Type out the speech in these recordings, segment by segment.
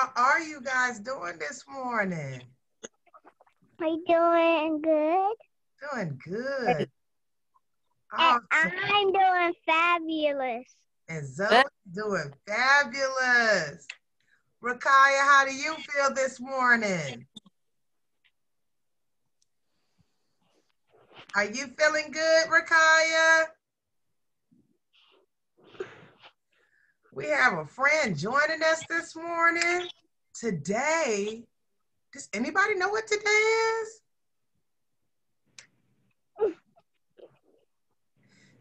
How are you guys doing this morning? We're doing good. Doing good. And Awesome. I'm doing fabulous. And Zoe's doing fabulous. Rakaya, how do you feel this morning? Are you feeling good, Rakaya? We have a friend joining us this morning. Today, does anybody know what today is?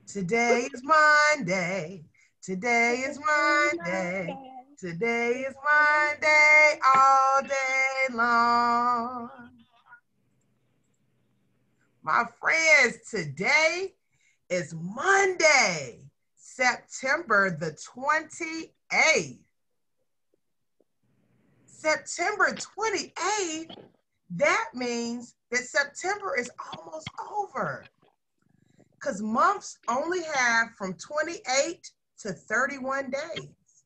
Today is Monday. Today is Monday. Today is Monday all day long. My friends, today is Monday, September the 28th. September 28th, that means that September is almost over. Because months only have from 28 to 31 days.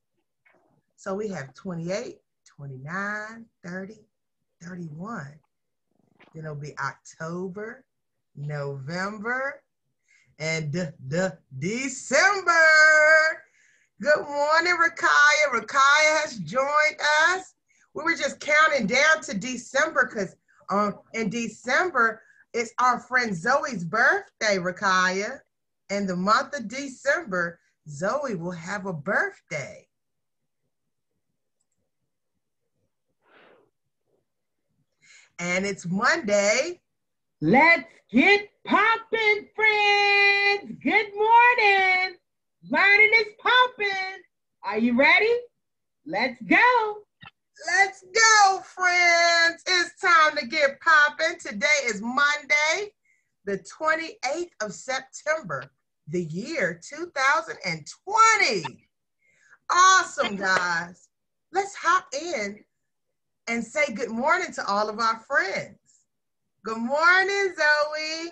So we have 28, 29, 30, 31. Then it'll be October, November, and December. Good morning, Rakaya. Rakaya has joined us. We were just counting down to December because in December, it's our friend Zoe's birthday, Rakaya. And the month of December, Zoe will have a birthday. And it's Monday. Let's get popping, friends. Good morning. Learning is popping. Are you ready? Let's go. Let's go, friends. It's time to get popping. Today is Monday, the 28th of September, the year 2020. Awesome, guys. Let's hop in and say good morning to all of our friends. Good morning, Zoe.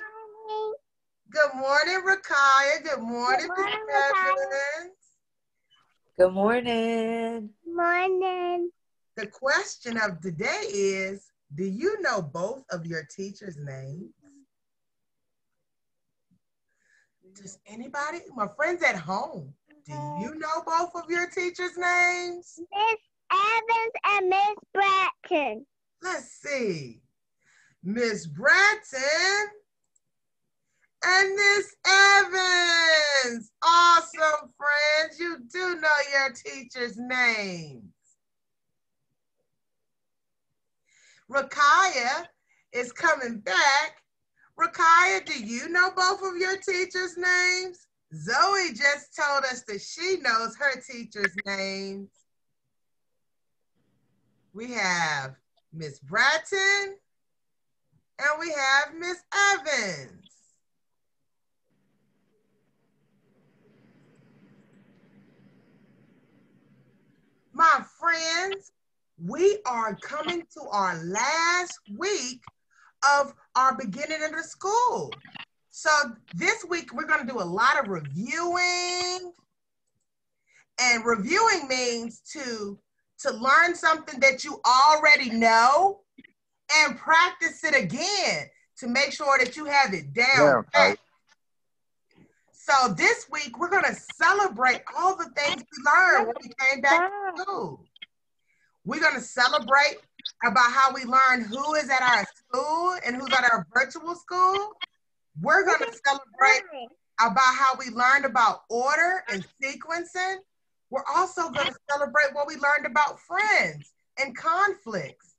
Good morning, Rakaya. Good morning, Miss Evans. Good morning. Morning. The question of the day is, do you know both of your teachers' names? Does anybody, my friends at home, do you know both of your teachers' names? Miss Evans and Miss Bratton. Let's see. Miss Bratton and Miss Evans. Awesome, friends. You do know your teachers' names. Rakaya is coming back. Rakaya, do you know both of your teachers' names? Zoe just told us that she knows her teachers' names. We have Miss Bratton and we have Miss Evans. My friends, we are coming to our last week of our beginning of the school. So this week we're going to do a lot of reviewing. And reviewing means to learn something that you already know and practice it again to make sure that you have it down. Yeah. So this week we're going to celebrate all the things we learned when we came back to school. We're going to celebrate about how we learned who is at our school and who's at our virtual school. We're going to celebrate about how we learned about order and sequencing. We're also going to celebrate what we learned about friends and conflicts.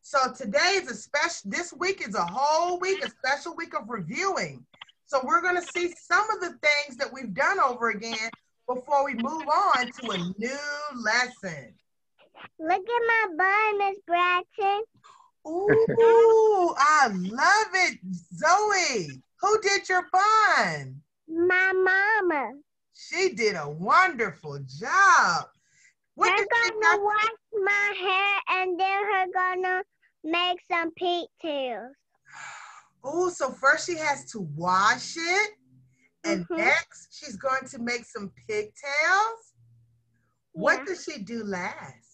So today is this week is a whole week, a special week of reviewing. So we're going to see some of the things that we've done over again before we move on to a new lesson. Look at my bun, Miss Bratton. Ooh, I love it, Zoe. Who did your bun? My mama. She did a wonderful job. Her gonna wash my hair and then her gonna make some pigtails. Oh, so first she has to wash it, and next she's going to make some pigtails. Yeah. What does she do last?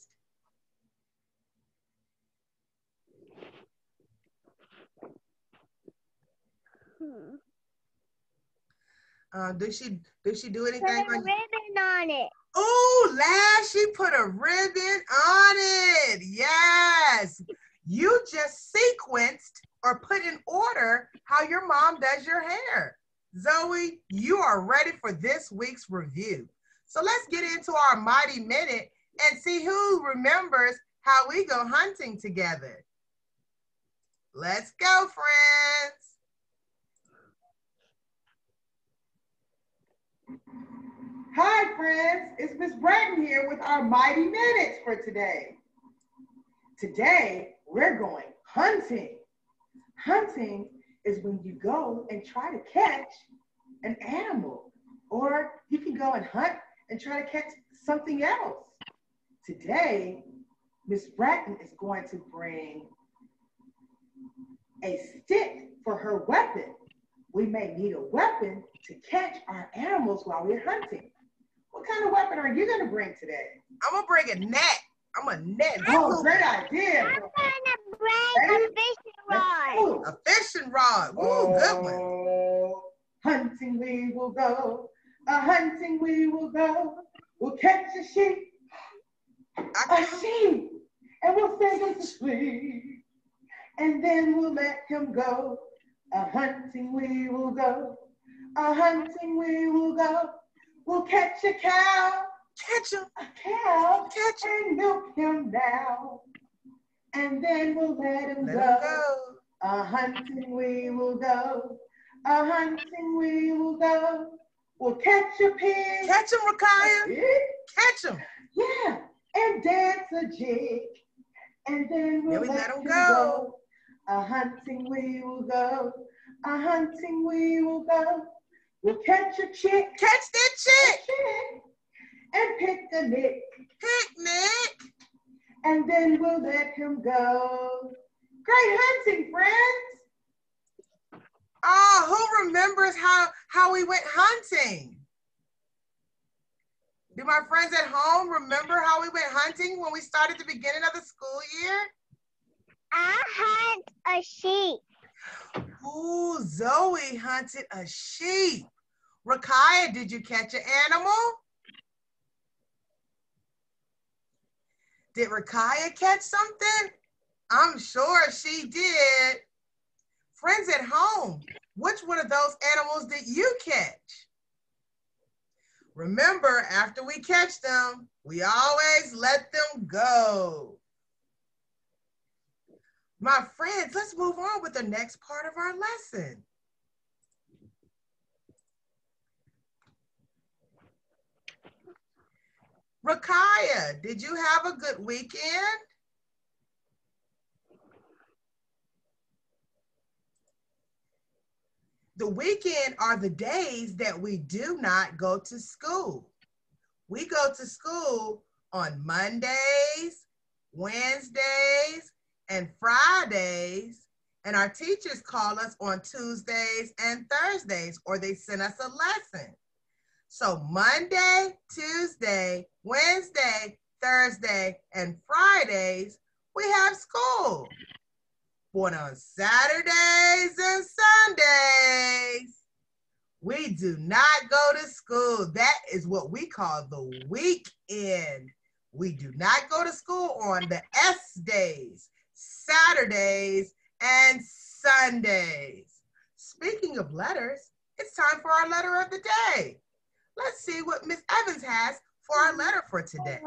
Did she do anything Put a on? ribbon on it. Oh, Lash, she put a ribbon on it. Yes. You just sequenced or put in order how your mom does your hair. Zoe, you are ready for this week's review. So let's get into our Mighty Minute and see who remembers how we go hunting together. Let's go, friends. Hi, friends. It's Miss Bratton here with our Mighty Minutes for today. Today, we're going hunting. Hunting is when you go and try to catch an animal, or you can go and hunt and try to catch something else. Today, Miss Bratton is going to bring a stick for her weapon. We may need a weapon to catch our animals while we're hunting. What kind of weapon are you going to bring today? I'm going to bring a net. I'm a net. Oh, great idea. I'm gonna bring a fishing rod. A fishing rod. Ooh, good one. Hunting we will go. A hunting we will go. We'll catch a sheep. A sheep. And we'll send him to sleep. And then we'll let him go. A hunting we will go. A hunting we will go. We'll catch a cow. Catch him. A cow. Catch him. And milk him now. And then we'll let him Let go. him go. A hunting we will go. A hunting we will go. We'll catch a pig. Catch him, Rakaya. Catch him. Yeah. And dance a jig. And then we'll let him go. A hunting we will go. A hunting we will go. We'll catch a chick. Catch that chick. And picnic. Picnic. And then we'll let him go. Great hunting, friends. Oh, who remembers how we went hunting? Do my friends at home remember how we went hunting when we started the beginning of the school year? I hunt a sheep. Ooh, Zoe hunted a sheep. Rakaya, did you catch an animal? Did Rakaya catch something? I'm sure she did. Friends at home, which one of those animals did you catch? Remember, after we catch them, we always let them go. My friends, let's move on with the next part of our lesson. Rakaya, did you have a good weekend? The weekend are the days that we do not go to school. We go to school on Mondays, Wednesdays, and Fridays, and our teachers call us on Tuesdays and Thursdays, or they send us a lesson. So Monday, Tuesday, Wednesday, Thursday, and Fridays, we have school. But on Saturdays and Sundays, we do not go to school. That is what we call the weekend. We do not go to school on the S days, Saturdays, and Sundays. Speaking of letters, it's time for our letter of the day. Let's see what Miss Evans has for our letter for today.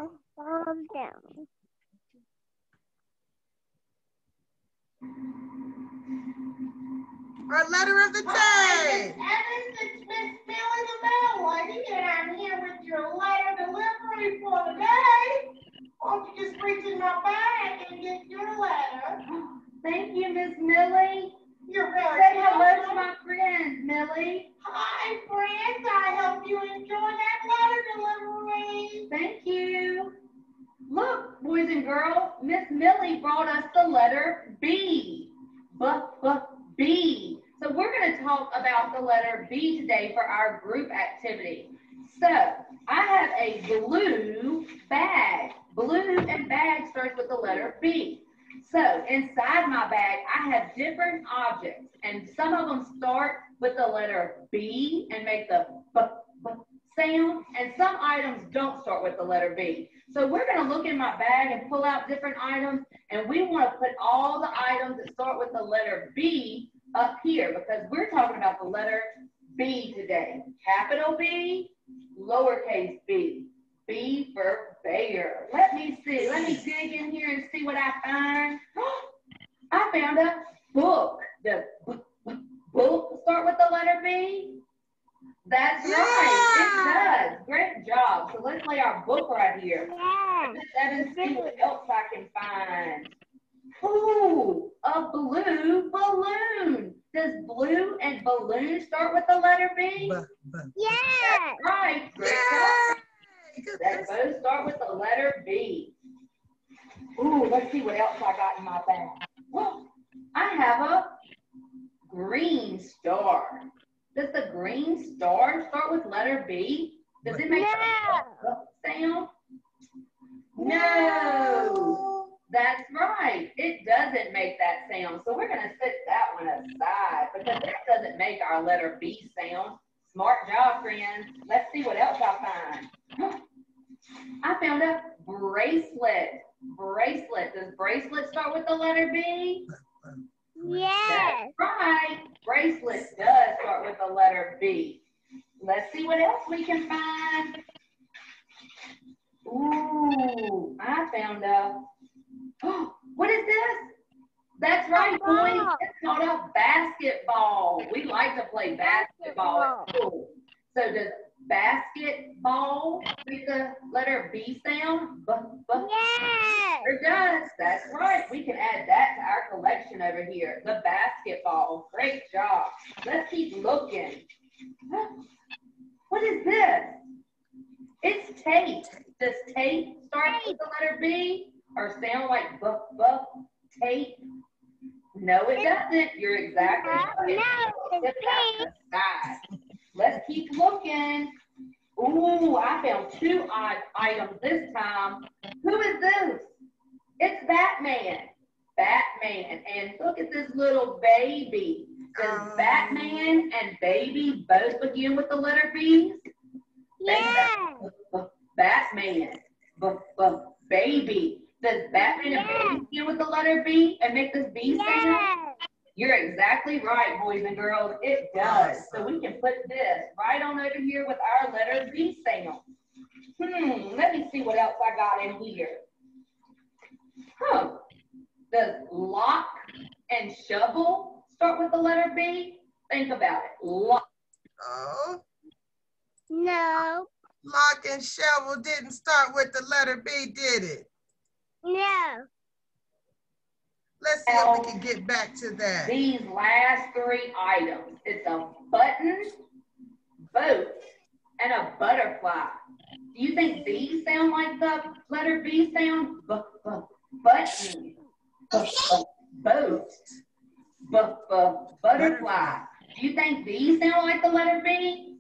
Our letter of the day. Hi, Miss Evans, it's Miss Millie the mail lady, and I'm here with your letter delivery for the day. Won't you just reach in my bag and get your letter? Thank you, Miss Millie. You're very Say hello welcome. to my friend, Millie. Hi, friends. I hope you enjoy that letter delivery. Thank you. Look, boys and girls, Miss Millie brought us the letter B. B. So we're going to talk about the letter B today for our group activity. So I have a blue bag. Blue and bag starts with the letter B. So inside my bag, I have different objects, and some of them start with the letter B and make the b sound, and some items don't start with the letter B. So we're going to look in my bag and pull out different items, and we want to put all the items that start with the letter B up here because we're talking about the letter B today. Capital B, lowercase b. B for bear. Let me see. Let me dig in here and see what I find. I found a book. The book start with the letter B? That's right. It does. Great job. So let's lay our book right here. Let's see what else I can find. Ooh, a blue balloon. Does blue and balloon start with the letter B? Yeah. That's right. Great job. They both start with the letter B. Ooh, let's see what else I got in my bag. Well, I have a green star. Does the green star start with letter B? Does it make a sound? No. That's right. It doesn't make that sound. So we're going to set that one aside because that doesn't make our letter B sound. Smart job, friends. Let's see what else I find. I found a bracelet. Bracelet. Does bracelet start with the letter B? Yes. That's right. Bracelet does start with the letter B. Let's see what else we can find. Ooh, I found a, oh, what is this? That's right, boys. It's called a basketball. We like to play basketball at school. So does basketball make the letter B sound? Yes. It does. That's right. We can add that to our collection over here. The basketball. Great job. Let's keep looking. What is this? It's tape. Does tape start with the letter B or sound like tape? No, it doesn't. You're exactly right. No, it's tape. Let's keep looking. Ooh, I found two odd items this time. Who is this? It's Batman. Batman. And look at this little baby. Does Batman and baby both begin with the letter B? Yes. Batman. Baby. Does Batman and baby begin with the letter B and make this B sound? Yes. You're exactly right, boys and girls. It does. So we can put this right on over here with our letter B sound. Let me see what else I got in here. Does lock and shovel start with the letter B? Think about it. Lock. Oh, No. lock and shovel didn't start with the letter B, did it? No. Let's see if we can get back to that. These last three items. It's a button, boat, and a butterfly. Do you think these sound like the letter B sound? Button, boat, butterfly. Do you think these sound like the letter B?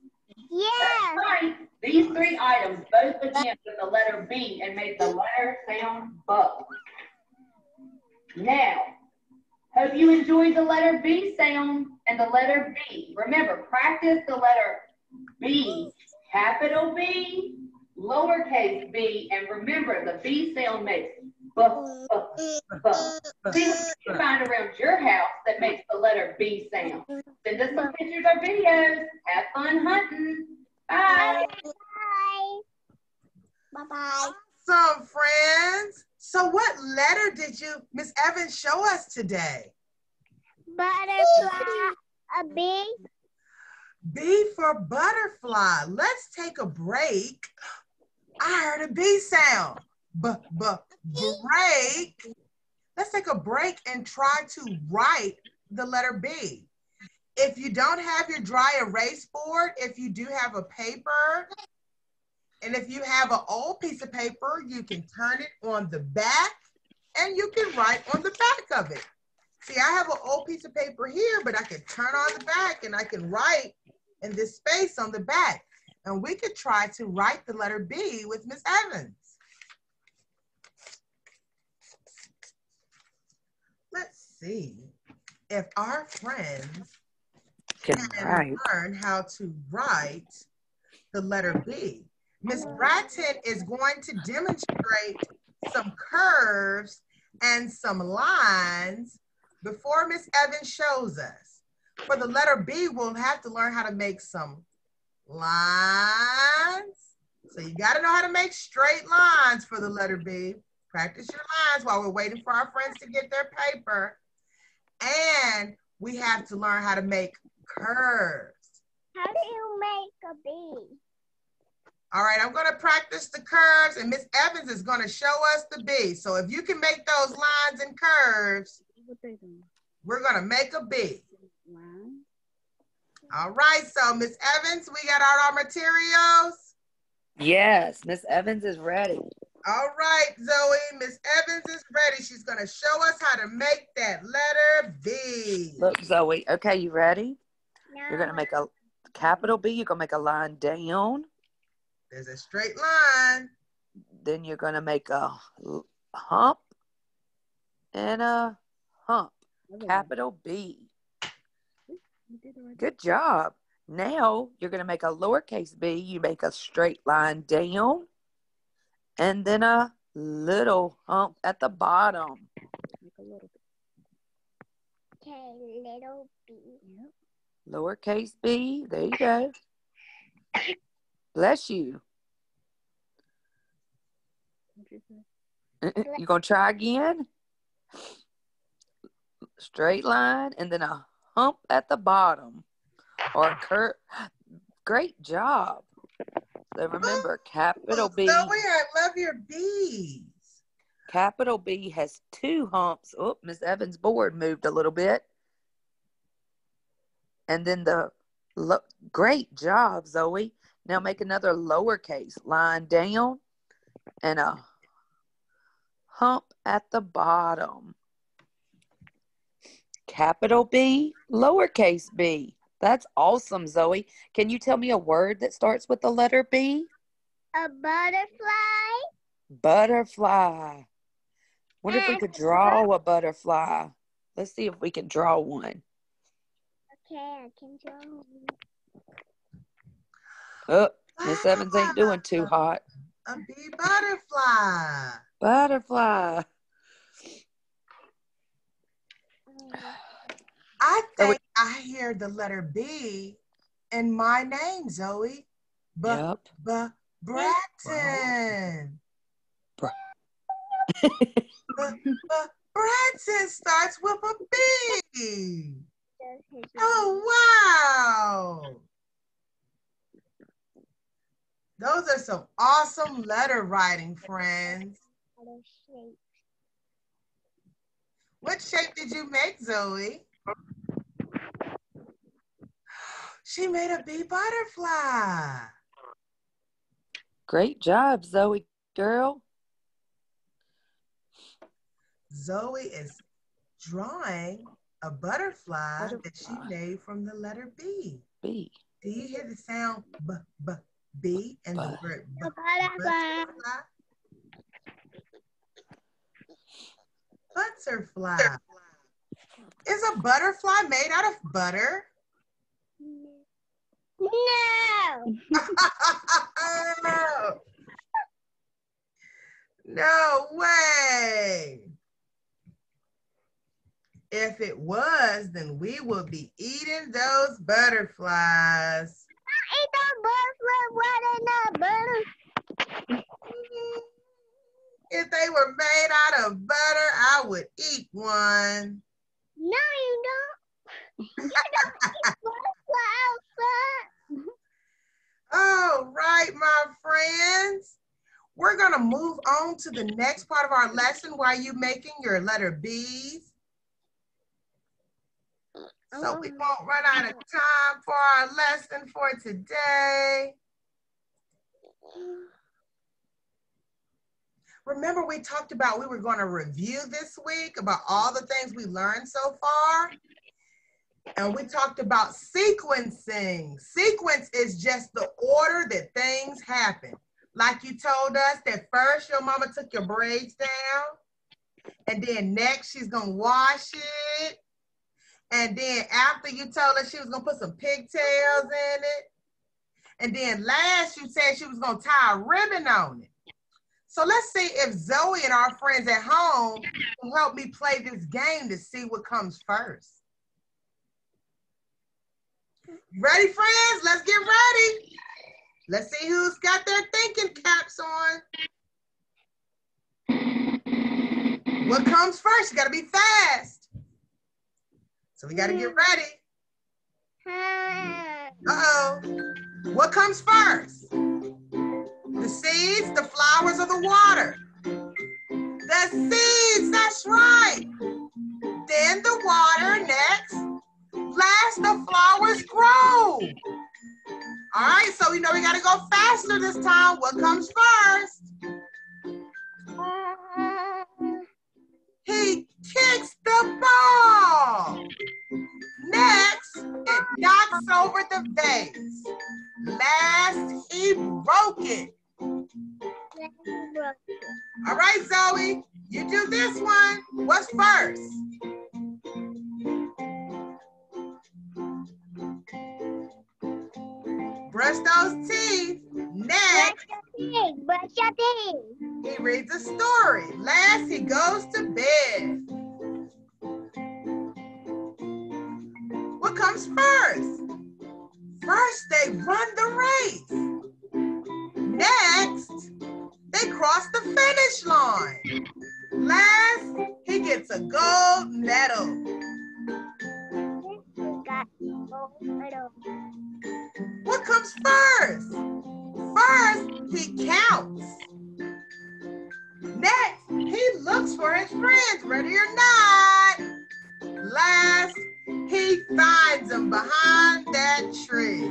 Yes. That's right. These three items both begin with the letter B and make the letter sound buck. Now, hope you enjoyed the letter B sound and the letter B. Remember, practice the letter B, capital B, lowercase b, and remember the B sound makes See what you can find around your house that makes the letter B sound. Send us some pictures or videos. Have fun hunting. Bye. Bye. Bye-bye. Awesome, friends. So what letter did you, Miss Evans, show us today? Butterfly. A bee. B for butterfly. Let's take a break. I heard a B sound. Break. Let's take a break and try to write the letter B. If you don't have your dry erase board, if you do have a paper, and if you have an old piece of paper, you can turn it on the back and you can write on the back of it. See, I have an old piece of paper here, but I can turn on the back and I can write in this space on the back. And we could try to write the letter B with Miss Evans. see if our friends Can can write. learn how to write the letter B. Miss Bratton is going to demonstrate some curves and some lines before Miss Evans shows us. For the letter B, we'll have to learn how to make some lines. So you got to know how to make straight lines for the letter B. Practice your lines while we're waiting for our friends to get their paper. And we have to learn how to make curves. How do you make a bee? All right, I'm going to practice the curves, and Miss Evans is going to show us the B. So if you can make those lines and curves, we're going to make a B. All right, so Miss Evans, we got all our materials? Yes, Miss Evans is ready. All right, Zoe, Miss Evans is ready. She's going to show us how to make that letter B. Look, Zoe. Okay, you ready? No. You're going to make a capital B. You're going to make a line down. There's a straight line. Then you're going to make a hump and a hump. Capital B. Good job. Now you're going to make a lowercase b. You make a straight line down and then a little hump at the bottom. Okay, little B. Lowercase b. There you go. Bless you. You going to try again? Straight line and then a hump at the bottom or a curve. Great job. So remember, capital B. Zoe, I love your B's. Capital B has two humps. Oh, Miss Evans' board moved a little bit. And then great job, Zoe. Now make another lowercase line down and a hump at the bottom. Capital B, lowercase b. That's awesome, Zoe. Can you tell me a word that starts with the letter B? A butterfly. Butterfly. Wonder if we could draw a butterfly. Let's see if we can draw one. Okay, I can draw one. Oh, Miss Evans ain't doing too hot. A bee butterfly. Butterfly. I think I hear the letter B in my name, Zoe. Yep. Bratton. Bratton starts with a B. Oh, wow. Those are some awesome letter writing, friends. What shape did you make, Zoe? She made a bee butterfly. Great job, Zoe girl. Zoe is drawing a butterfly that she made from the letter B. B. Do you hear the sound B and the word butterfly? Butterfly. Is a butterfly made out of butter? No. No way. If it was, then we would be eating those butterflies. Eat the butterfly, butter. If they were made out of butter, I would eat one. No, you don't. You don't eat butterfly outside. All right, my friends. We're going to move on to the next part of our lesson while you're making your letter B's. So we won't run out of time for our lesson for today. Remember, we talked about we were going to review this week about all the things we learned so far. And we talked about sequencing. Sequence is just the order that things happen. Like you told us that first your mama took your braids down, And then next, she's gonna wash it. And then after you told her she was gonna put some pigtails in it. And then last you said she was gonna tie a ribbon on it. So let's see if Zoe and our friends at home will help me play this game to see what comes first. Ready, friends? Let's get ready. Let's see who's got their thinking caps on. What comes first? You gotta be fast. So we gotta get ready. Uh-oh. What comes first? The seeds, the flowers, or the water? The seeds, that's right. Then the water next. Last, the flowers grow. All right, so we know we gotta go faster this time. What comes first? He kicks the ball. Next, it knocks over the vase. Last, he broke it. All right, Zoe, you do this one. What's first? Brush those teeth. Next, Brush your teeth. he reads a story. Last, he goes to bed. What comes first? First, they run the race. Next, they cross the finish line. Last, he gets a gold medal. What comes first? First, he counts. Next, he looks for his friends, ready or not. Last, he finds them behind that tree.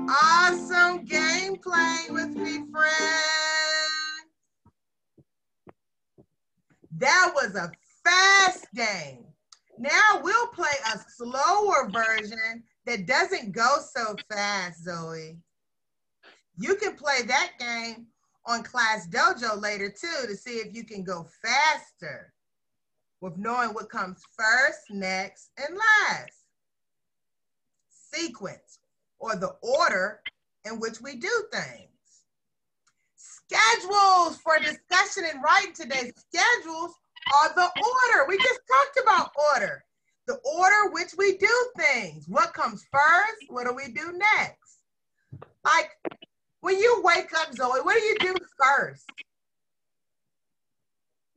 Awesome game playing with me, friends. That was a fast game. Now we'll play a slower version that doesn't go so fast, Zoe. You can play that game on Class Dojo later too to see if you can go faster with knowing what comes first, next, and last. Sequence, or the order in which we do things. Schedules for discussion and writing today. Schedules are the order. We just talked about order. The order which we do things. What comes first? What do we do next? Like when you wake up, Zoe, what do you do first?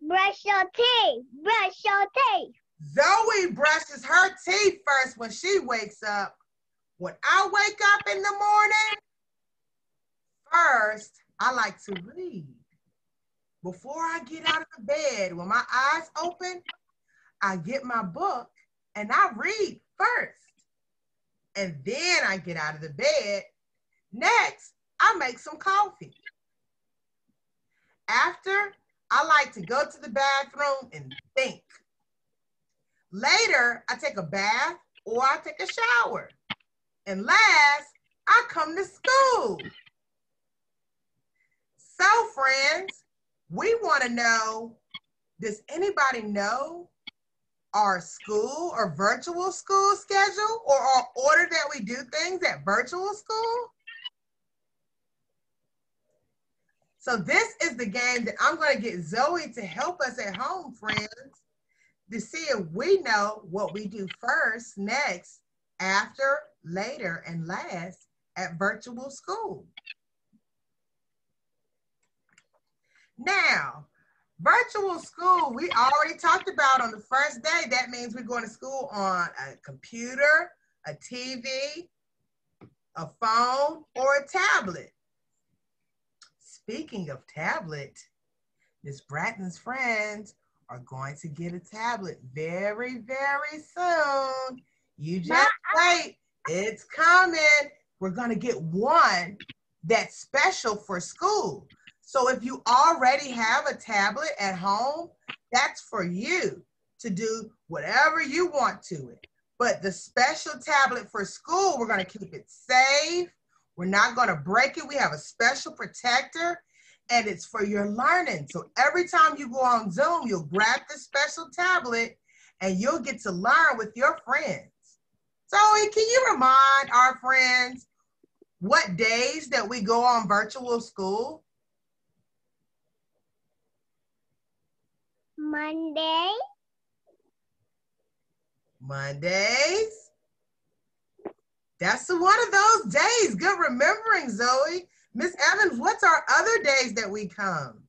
Brush your teeth. Brush your teeth. Zoe brushes her teeth first when she wakes up. When I wake up in the morning, first, I like to read. Before I get out of the bed, when my eyes open, I get my book and I read first. And then I get out of the bed. Next, I make some coffee. After, I like to go to the bathroom and think. Later, I take a bath or I take a shower. And last, I come to school. So friends, we want to know, does anybody know our school or virtual school schedule or our order that we do things at virtual school? So this is the game that I'm going to get Zoe to help us at home, friends, to see if we know what we do first, next, after, later, and last at virtual school. Now, virtual school, we already talked about on the first day. That means we're going to school on a computer, a TV, a phone, or a tablet. Speaking of tablet, Miss Bratton's friends are going to get a tablet very, very soon. You just wait, it's coming. We're gonna get one that's special for school. So if you already have a tablet at home, that's for you to do whatever you want to it. But the special tablet for school, we're gonna keep it safe. We're not gonna break it. We have a special protector and it's for your learning. So every time you go on Zoom, you'll grab this special tablet and you'll get to learn with your friends. Zoe, can you remind our friends what days that we go on virtual school? Monday. Mondays. That's one of those days. Good remembering, Zoe. Miss Evans, what's our other days that we come?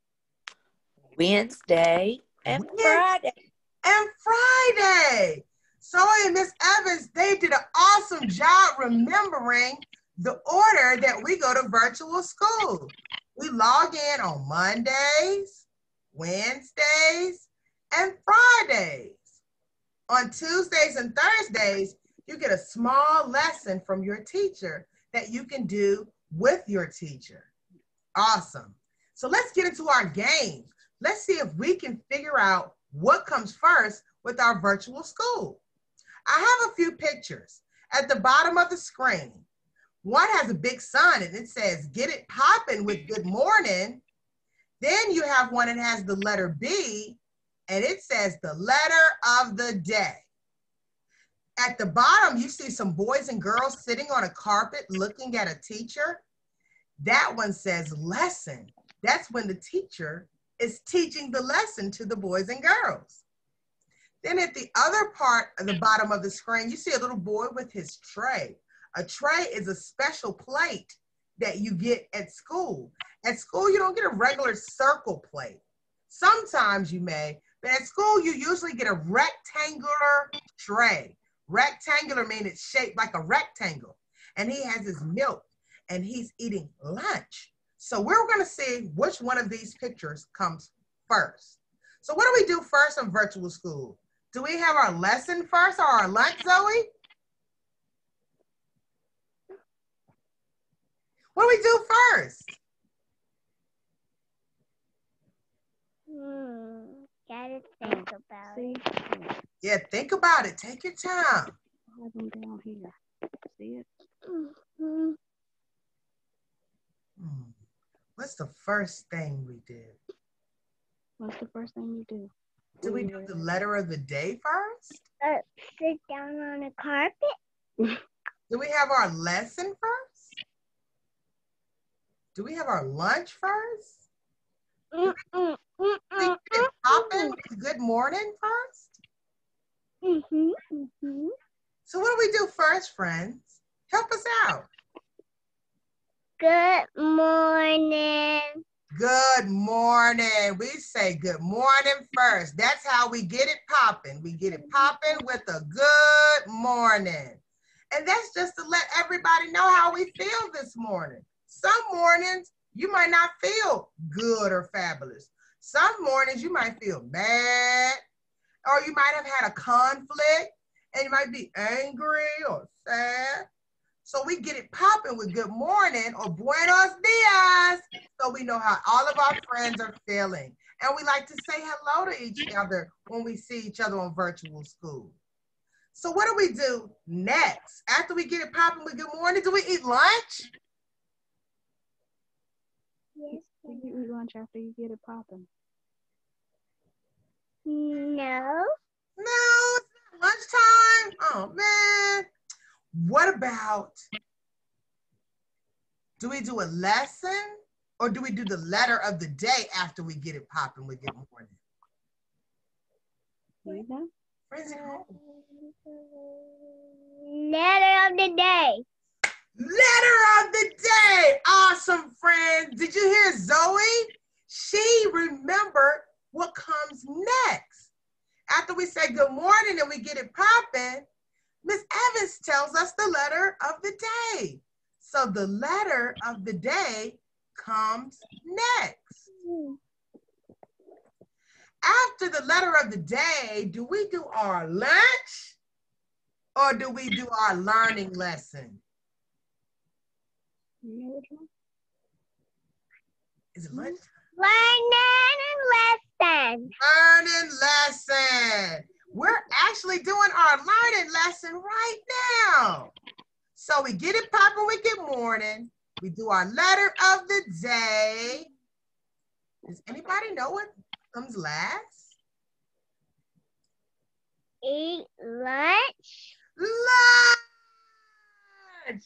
Wednesday and Friday. And Friday. Zoe and Miss Evans, they did an awesome job remembering the order that we go to virtual school. We log in on Mondays, Wednesdays, and Fridays. On Tuesdays and Thursdays, you get a small lesson from your teacher that you can do with your teacher. Awesome. So let's get into our game. Let's see if we can figure out what comes first with our virtual school. I have a few pictures at the bottom of the screen. One has a big sun and it says, "Get it poppin' with good morning." Then you have one that has the letter B and it says the letter of the day. At the bottom, you see some boys and girls sitting on a carpet looking at a teacher. That one says lesson. That's when the teacher is teaching the lesson to the boys and girls. Then at the other part of the bottom of the screen, you see a little boy with his tray. A tray is a special plate that you get at school. At school, you don't get a regular circle plate. Sometimes you may, but at school, you usually get a rectangular tray. Rectangular means it's shaped like a rectangle. And he has his milk and he's eating lunch. So we're gonna see which one of these pictures comes first. So what do we do first in virtual school? Do we have our lesson first or our lunch, Zoe? What do we do first? Gotta think about it. Yeah, think about it. Take your time. I have them down here. See it? What's the first thing we did? What's the first thing you do? Do we do the letter of the day first? Sit down on a carpet. Do we have our lesson first? Do we have our lunch first? Do we get popping with good morning first? So what do we do first, friends? Help us out. Good morning. Good morning. We say good morning first. That's how we get it popping. We get it popping with a good morning. And that's just to let everybody know how we feel this morning. Some mornings you might not feel good or fabulous. Some mornings you might feel mad, or you might have had a conflict and you might be angry or sad. So we get it popping with good morning or buenos dias, so we know how all of our friends are feeling. And we like to say hello to each other when we see each other on virtual school. So what do we do next? After we get it popping with good morning, do we eat lunch? Yes. Do you eat lunch after you get it popping? No. No, it's not lunchtime. Oh man. What about, do we do a lesson or do we do the letter of the day after we get it popping with good morning? You know? Friends at home. Letter of the day. Letter of the day. Awesome, friends. Did you hear Zoe? She remembered what comes next. After we say good morning and we get it popping, Miss Evans tells us the letter of the day. So the letter of the day comes next. After the letter of the day, do we do our lunch or do we do our learning lesson? You know which one? Is it lunch? Learning lesson. Learning lesson. We're actually doing our learning lesson right now. So we get it popping with good morning. We do our letter of the day. Does anybody know what comes last? Eat lunch. Lunch!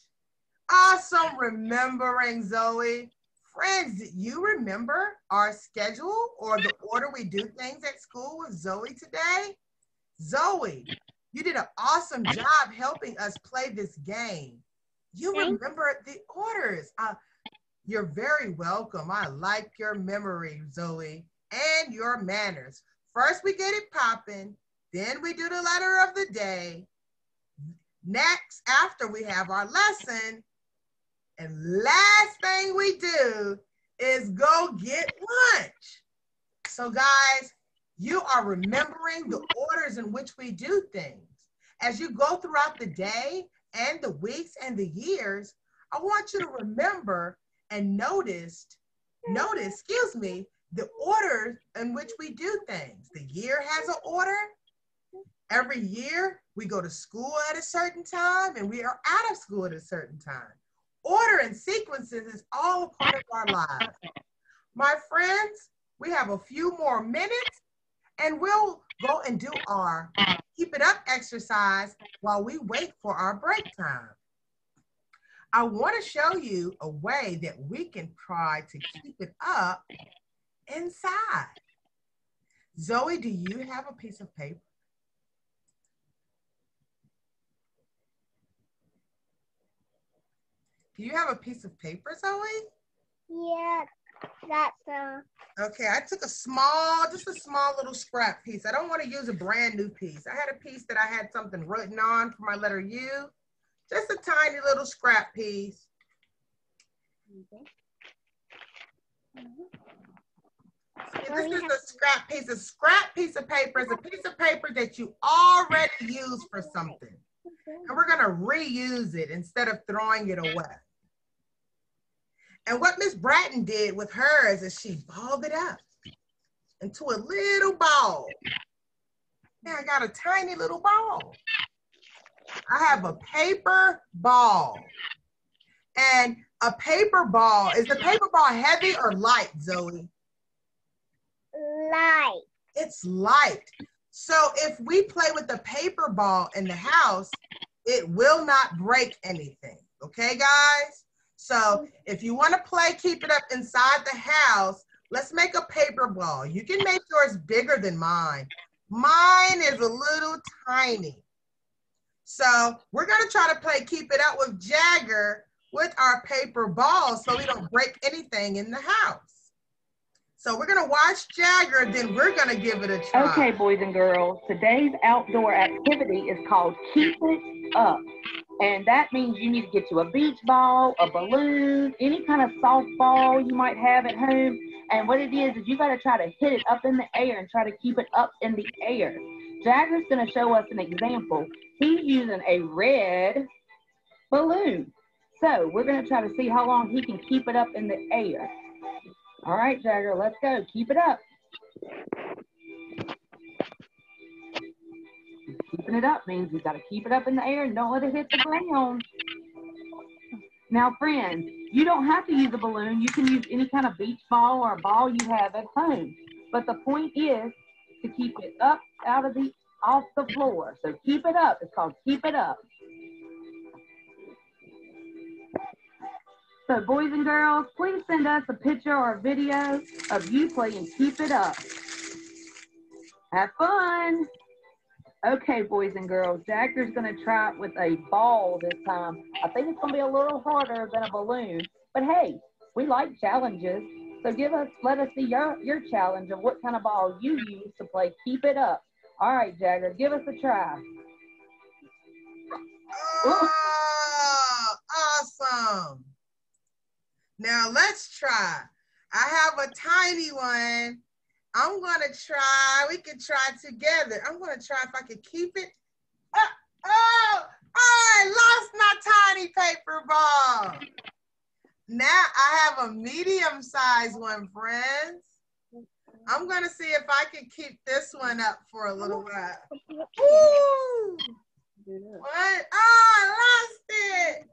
Awesome remembering, Zoe. Friends, do you remember our schedule or the order we do things at school with Zoe today? Zoe, you did an awesome job helping us play this game. You remember the orders. You're very welcome. I like your memory, Zoe, and your manners. First, we get it popping. Then we do the letter of the day. Next, after we have our lesson. And last thing we do is go get lunch. So guys, you are remembering the orders in which we do things. As you go throughout the day and the weeks and the years, I want you to remember and notice, the order in which we do things. The year has an order. Every year we go to school at a certain time and we are out of school at a certain time. Order and sequences is all a part of our lives. My friends, we have a few more minutes and we'll go and do our keep it up exercise while we wait for our break time. I want to show you a way that we can try to keep it up inside. Zoe, do you have a piece of paper? Do you have a piece of paper, Zoe? Yeah, that's Okay, I took just a small little scrap piece. I don't want to use a brand new piece. I had a piece that I had something written on for my letter U. Just a tiny little scrap piece. So this is a scrap piece. A scrap piece of paper is a piece of paper that you already used for something. And we're gonna reuse it instead of throwing it away. And what Miss Bratton did with hers is she balled it up into a little ball. Now I got a tiny little ball. I have a paper ball. And a paper ball, is the paper ball heavy or light, Zoe? light. It's light. So if we play with the paper ball in the house, it will not break anything. Okay, guys? So if you want to play keep it up inside the house, let's make a paper ball. You can make yours bigger than mine. Mine is a little tiny. So we're going to try to play keep it up with Jagger with our paper ball so we don't break anything in the house. So we're going to watch Jagger, then we're going to give it a try. Okay, boys and girls, today's outdoor activity is called Keep It Up. And that means you need to get you a beach ball, a balloon, any kind of softball you might have at home. And what it is you got to try to hit it up in the air and try to keep it up in the air. Jagger's going to show us an example. He's using a red balloon. So we're going to try to see how long he can keep it up in the air. All right, Jagger, let's go. Keep it up. Keeping it up means we've got to keep it up in the air and don't let it hit the ground. Now, friends, you don't have to use a balloon. You can use any kind of beach ball or a ball you have at home. But the point is to keep it up off the floor. So keep it up. It's called keep it up. So boys and girls, please send us a picture or a video of you playing Keep It Up. Have fun. Okay, boys and girls, Jagger's going to try it with a ball this time. I think it's going to be a little harder than a balloon. But hey, we like challenges. So let us see your challenge of what kind of ball you use to play Keep It Up. All right, Jagger, give us a try. Oh, awesome. Now let's try. I have a tiny one. I'm gonna try, we can try together. I'm gonna try if I can keep it up. Oh, I lost my tiny paper ball. Now I have a medium-sized one, friends. I'm gonna see if I can keep this one up for a little while. Woo! What? Oh, I lost it.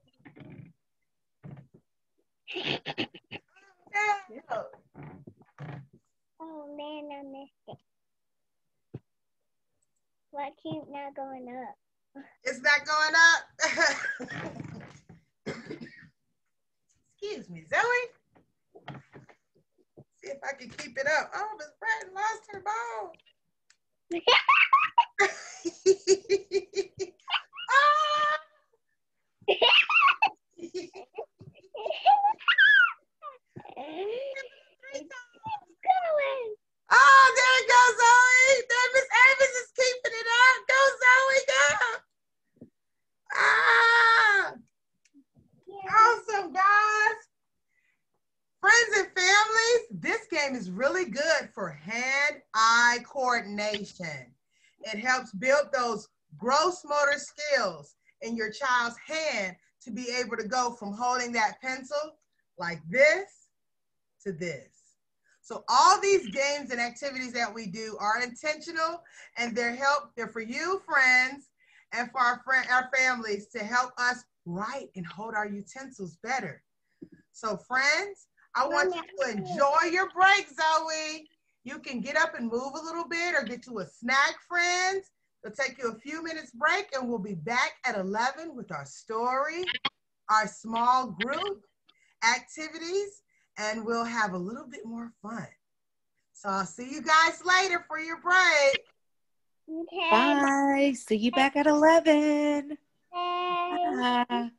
keep not going up. It's not going up. Excuse me, Zoe. See if I can keep it up. Oh, Miss Bratton lost her ball. Ah! Going. Oh, there it goes, Zoe. There, Miss Avis is keeping it up. Go, Zoe, go. Ah! Awesome, guys. Friends and families, this game is really good for hand-eye coordination. It helps build those gross motor skills in your child's hand to be able to go from holding that pencil like this to this. So all these games and activities that we do are intentional, and they're for you, friends, and for our families to help us write and hold our utensils better. So friends, I want you to enjoy your break, Zoe. You can get up and move a little bit or get to a snack, friends. It'll take you a few minutes break, and we'll be back at 11 with our story, our small group activities, and we'll have a little bit more fun. So I'll see you guys later for your break. Okay. Bye. See you back at 11. Bye. Bye.